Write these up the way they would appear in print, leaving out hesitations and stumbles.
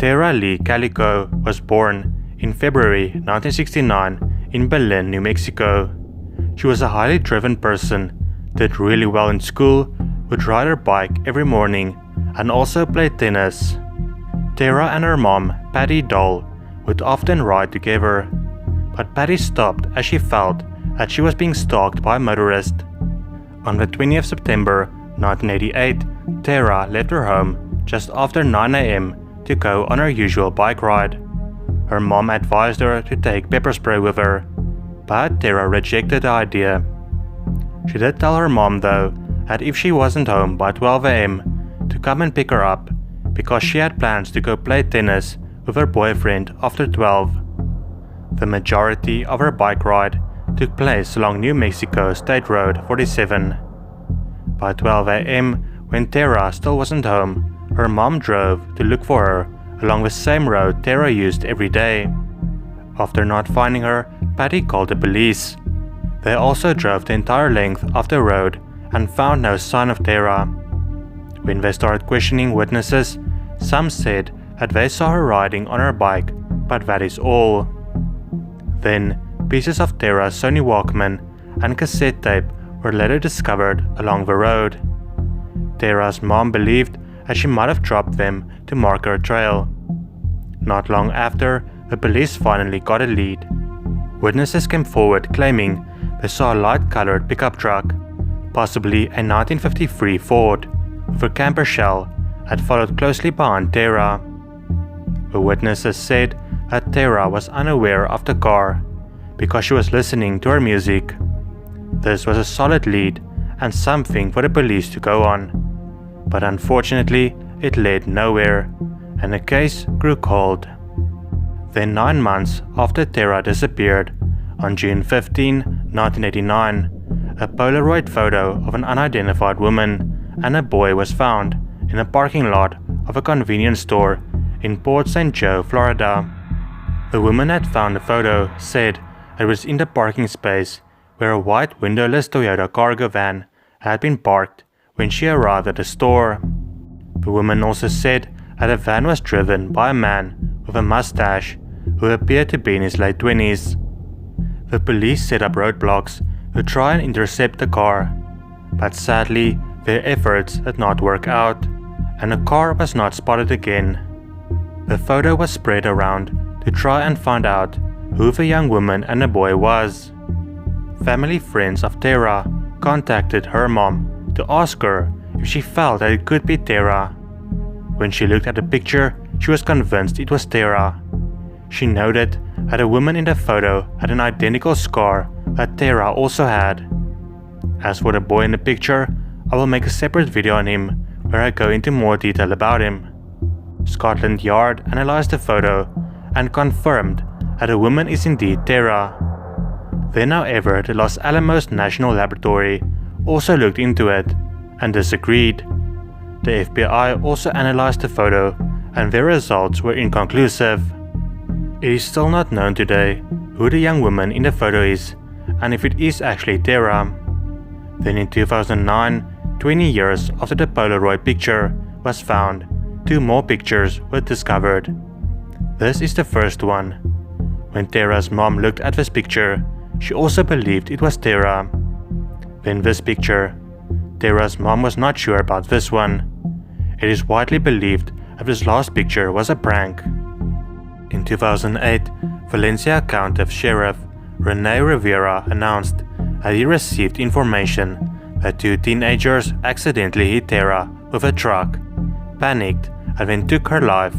Tara Lee Calico was born in February 1969 in Berlin, New Mexico. She was a highly driven person, did really well in school, would ride her bike every morning, and also played tennis. Tara and her mom, Patty Doll, would often ride together, but Patty stopped as she felt that she was being stalked by a motorist. On the 20th September 1988, Tara left her home just after 9 a.m. to go on her usual bike ride. Her mom advised her to take pepper spray with her, but Tara rejected the idea. She did tell her mom though that if she wasn't home by 12 a.m. to come and pick her up, because she had plans to go play tennis with her boyfriend after 12. The majority of her bike ride took place along New Mexico State Road 47. By 12 a.m., when Tara still wasn't home, her mom drove to look for her along the same road Tara used every day. After not finding her, Patty called the police. They also drove the entire length of the road and found no sign of Tara. When they started questioning witnesses, some said that they saw her riding on her bike, but that is all. Then, pieces of Tara's Sony Walkman and cassette tape were later discovered along the road. Tara's mom believed that she might have dropped them to mark her trail. Not long after, the police finally got a lead. Witnesses came forward claiming they saw a light-colored pickup truck, possibly a 1953 Ford, with a camper shell that followed closely behind Tara. The witnesses said that Tara was unaware of the car because she was listening to her music. This was a solid lead and something for the police to go on, but unfortunately it led nowhere, and the case grew cold. Then 9 months after Tara disappeared, on June 15, 1989, a Polaroid photo of an unidentified woman and a boy was found in a parking lot of a convenience store in Port St. Joe, Florida. The woman that found the photo said it was in the parking space where a white windowless Toyota cargo van had been parked when she arrived at the store. The woman also said that the van was driven by a man with a mustache who appeared to be in his late 20s. The police set up roadblocks to try and intercept the car, but sadly their efforts did not work out, and the car was not spotted again. The photo was spread around to try and find out who the young woman and the boy was. Family friends of Tara contacted her mom to ask her if she felt that it could be Tara. When she looked at the picture, she was convinced it was Tara. She noted that the woman in the photo had an identical scar that Tara also had. As for the boy in the picture, I will make a separate video on him where I go into more detail about him. Scotland Yard analyzed the photo and confirmed that the woman is indeed Tara. Then however, the Los Alamos National Laboratory also looked into it and disagreed. The FBI also analyzed the photo and their results were inconclusive. It is still not known today who the young woman in the photo is and if it is actually Tara. Then in 2009, 20 years after the Polaroid picture was found, 2 more pictures were discovered. This is the first one. When Tara's mom looked at this picture, she also believed it was Tara. Then this picture. Tara's mom was not sure about this one. It is widely believed that this last picture was a prank. In 2008, Valencia County Sheriff Rene Rivera announced that he received information that 2 teenagers accidentally hit Tara with a truck, panicked, and then took her life.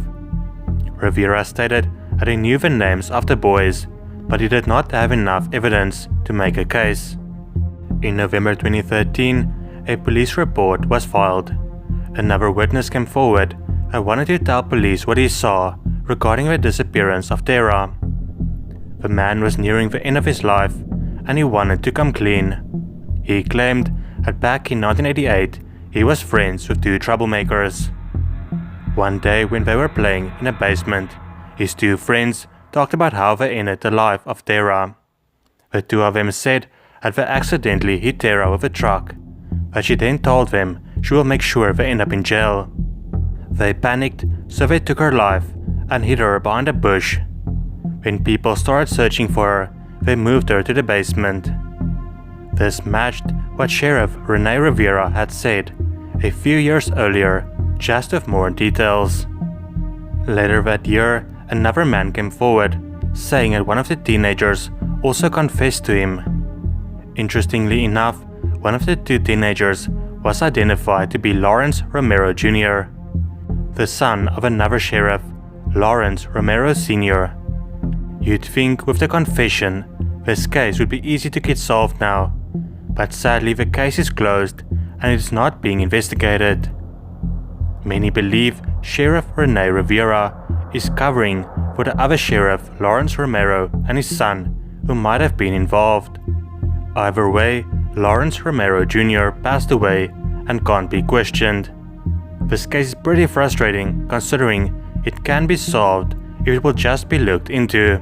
Rivera stated that he knew the names of the boys, but he did not have enough evidence to make a case. In November 2013, a police report was filed. Another witness came forward and wanted to tell police what he saw regarding the disappearance of Tara. The man was nearing the end of his life and he wanted to come clean. He claimed that back in 1988 he was friends with 2 troublemakers. One day when they were playing in a basement, his 2 friends talked about how they ended the life of Tara. The 2 of them said that they accidentally hit Tara with a truck, but she then told them she will make sure they end up in jail. They panicked, so they took her life and hid her behind a bush. When people started searching for her, they moved her to the basement. This matched what Sheriff Rene Rivera had said a few years earlier, just with more details. Later that year, another man came forward, saying that one of the teenagers also confessed to him. Interestingly enough, one of the two teenagers was identified to be Lawrence Romero Jr., the son of another sheriff, Lawrence Romero Sr. You'd think with the confession, this case would be easy to get solved now, but sadly the case is closed and it is not being investigated. Many believe Sheriff Rene Rivera is covering for the other sheriff, Lawrence Romero, and his son, who might have been involved. Either way, Lawrence Romero Jr. passed away and can't be questioned. This case is pretty frustrating considering it can be solved if it will just be looked into.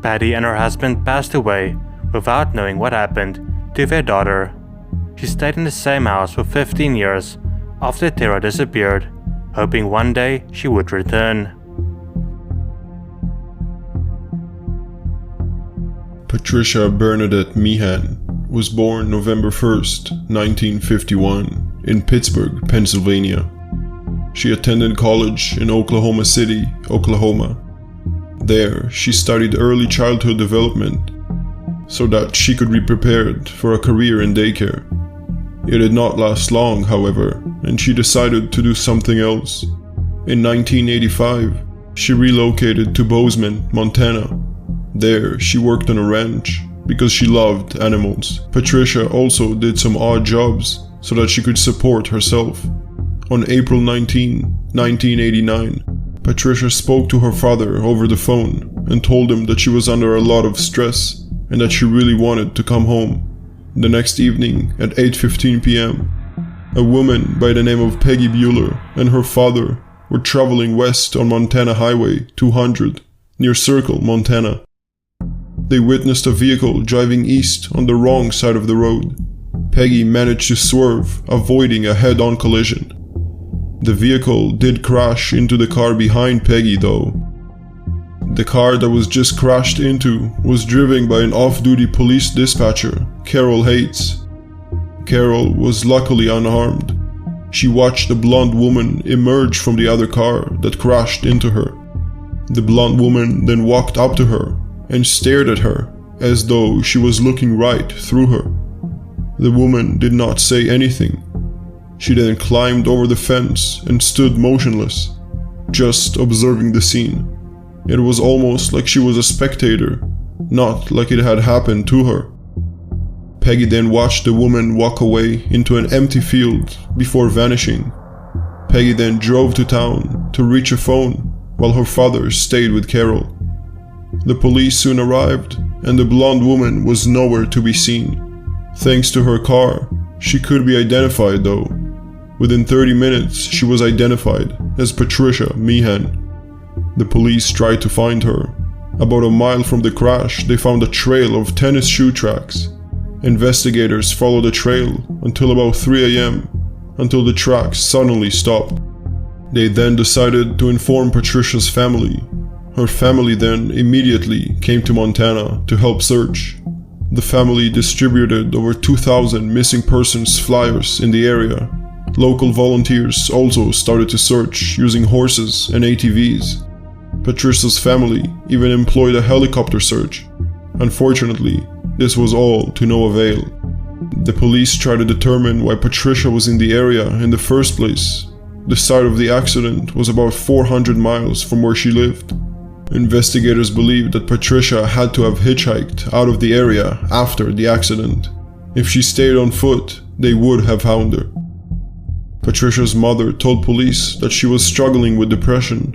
Patty and her husband passed away without knowing what happened to their daughter. She stayed in the same house for 15 years after Tara disappeared, hoping one day she would return. Patricia Bernadette Meehan was born November 1st, 1951, in Pittsburgh, Pennsylvania. She attended college in Oklahoma City, Oklahoma. There, she studied early childhood development so that she could be prepared for a career in daycare. It did not last long, however, and she decided to do something else. In 1985, she relocated to Bozeman, Montana. There, she worked on a ranch because she loved animals. Patricia also did some odd jobs so that she could support herself. On April 19, 1989, Patricia spoke to her father over the phone and told him that she was under a lot of stress and that she really wanted to come home. The next evening at 8:15 p.m., a woman by the name of Peggy Bueller and her father were traveling west on Montana Highway 200 near Circle, Montana. They witnessed a vehicle driving east on the wrong side of the road. Peggy managed to swerve, avoiding a head-on collision. The vehicle did crash into the car behind Peggy though. The car that was just crashed into was driven by an off-duty police dispatcher, Carol Hates. Carol was luckily unharmed. She watched the blonde woman emerge from the other car that crashed into her. The blonde woman then walked up to her and stared at her as though she was looking right through her. The woman did not say anything. She then climbed over the fence and stood motionless, just observing the scene. It was almost like she was a spectator, not like it had happened to her. Peggy then watched the woman walk away into an empty field before vanishing. Peggy then drove to town to reach a phone while her father stayed with Carol. The police soon arrived and the blonde woman was nowhere to be seen. Thanks to her car, she could be identified though. Within 30 minutes, she was identified as Patricia Meehan. The police tried to find her. About a mile from the crash, they found a trail of tennis shoe tracks. Investigators followed the trail until about 3 a.m., until the tracks suddenly stopped. They then decided to inform Patricia's family. Her family then immediately came to Montana to help search. The family distributed over 2,000 missing persons flyers in the area. Local volunteers also started to search using horses and ATVs. Patricia's family even employed a helicopter search. Unfortunately, this was all to no avail. The police tried to determine why Patricia was in the area in the first place. The site of the accident was about 400 miles from where she lived. Investigators believed that Patricia had to have hitchhiked out of the area after the accident. If she stayed on foot, they would have found her. Patricia's mother told police that she was struggling with depression.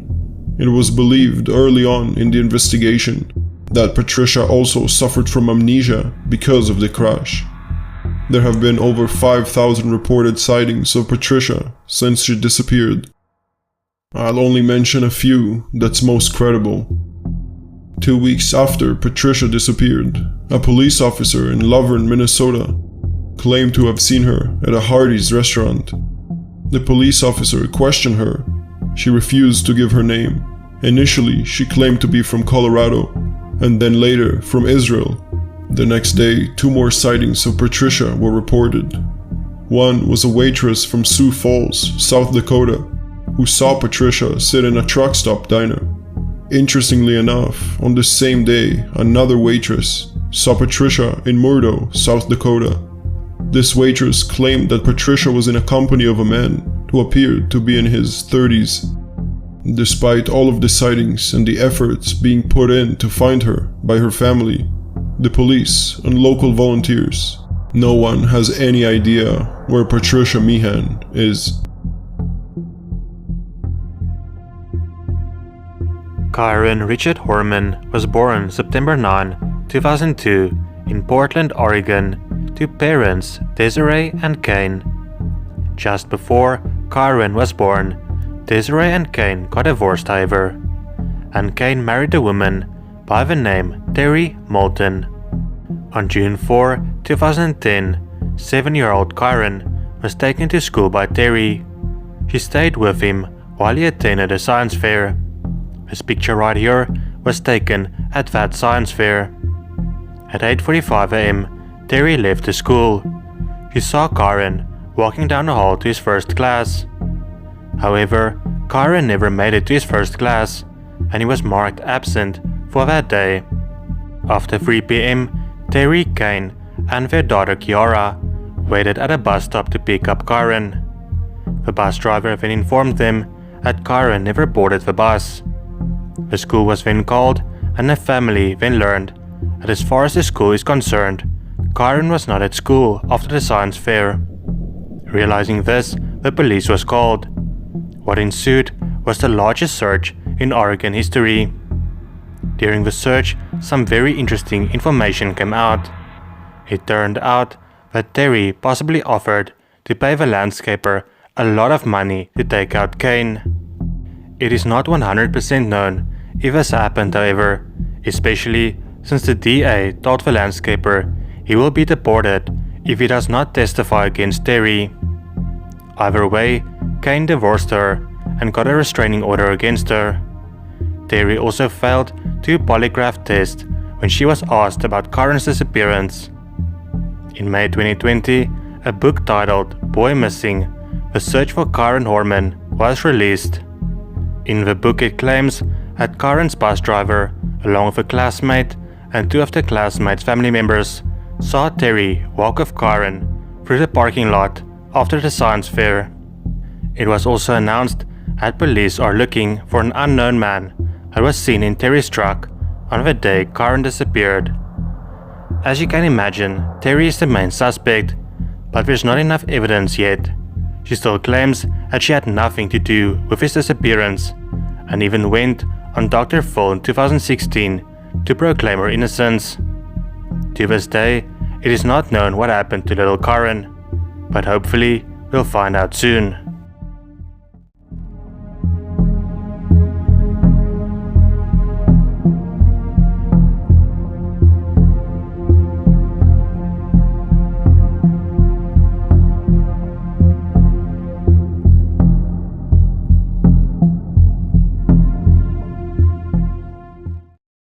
It was believed early on in the investigation that Patricia also suffered from amnesia because of the crash. There have been over 5,000 reported sightings of Patricia since she disappeared. I'll only mention a few that's most credible. 2 weeks after Patricia disappeared, a police officer in Lovern, Minnesota, claimed to have seen her at a Hardee's restaurant. The police officer questioned her. She refused to give her name. Initially, she claimed to be from Colorado, and then later from Israel. The next day, 2 more sightings of Patricia were reported. One was a waitress from Sioux Falls, South Dakota, who saw Patricia sit in a truck stop diner. Interestingly enough, on the same day, another waitress saw Patricia in Murdo, South Dakota. This waitress claimed that Patricia was in a company of a man who appeared to be in his 30s. Despite all of the sightings and the efforts being put in to find her by her family, the police, and local volunteers, no one has any idea where Patricia Meehan is. Kyron Richard Horman was born September 9, 2002 in Portland, Oregon, to parents Desiree and Kane. Just before Kyron was born, Desiree and Kane got divorced, however, and Kane married a woman by the name Terry Moulton. On June 4, 2010, 7-year-old Kyron was taken to school by Terry. She stayed with him while he attended a science fair. This picture right here was taken at that science fair. At 8:45 am, Terry left the school. She saw Kyron walking down the hall to his first class. However, Kyron never made it to his first class, and he was marked absent for that day. After 3 p.m., Terry, Kane, and their daughter Kiara waited at a bus stop to pick up Kyron. The bus driver then informed them that Kyron never boarded the bus. The school was then called, and the family then learned that as far as the school is concerned, Kyron was not at school after the science fair. Realizing this, the police was called. What ensued was the largest search in Oregon history. During the search, some very interesting information came out. It turned out that Terry possibly offered to pay the landscaper a lot of money to take out Kane. It is not 100% known if this happened, however, especially since the DA told the landscaper he will be deported if he does not testify against Terry. Either way, Kane divorced her and got a restraining order against her. Terry also failed 2 polygraph tests when she was asked about Kyron's disappearance. In May 2020, a book titled Boy Missing: The Search for Kyron Horman was released. In the book, it claims that Kyron's bus driver, along with a classmate and 2 of the classmate's family members, saw Terry walk with Kyron through the parking lot after the science fair. It was also announced that police are looking for an unknown man that was seen in Terry's truck on the day Kyron disappeared. As you can imagine, Terry is the main suspect, but there's not enough evidence yet. She still claims that she had nothing to do with his disappearance, and even went on Dr. Phil in 2016 to proclaim her innocence. To this day, it is not known what happened to little Kyron, but hopefully we'll find out soon.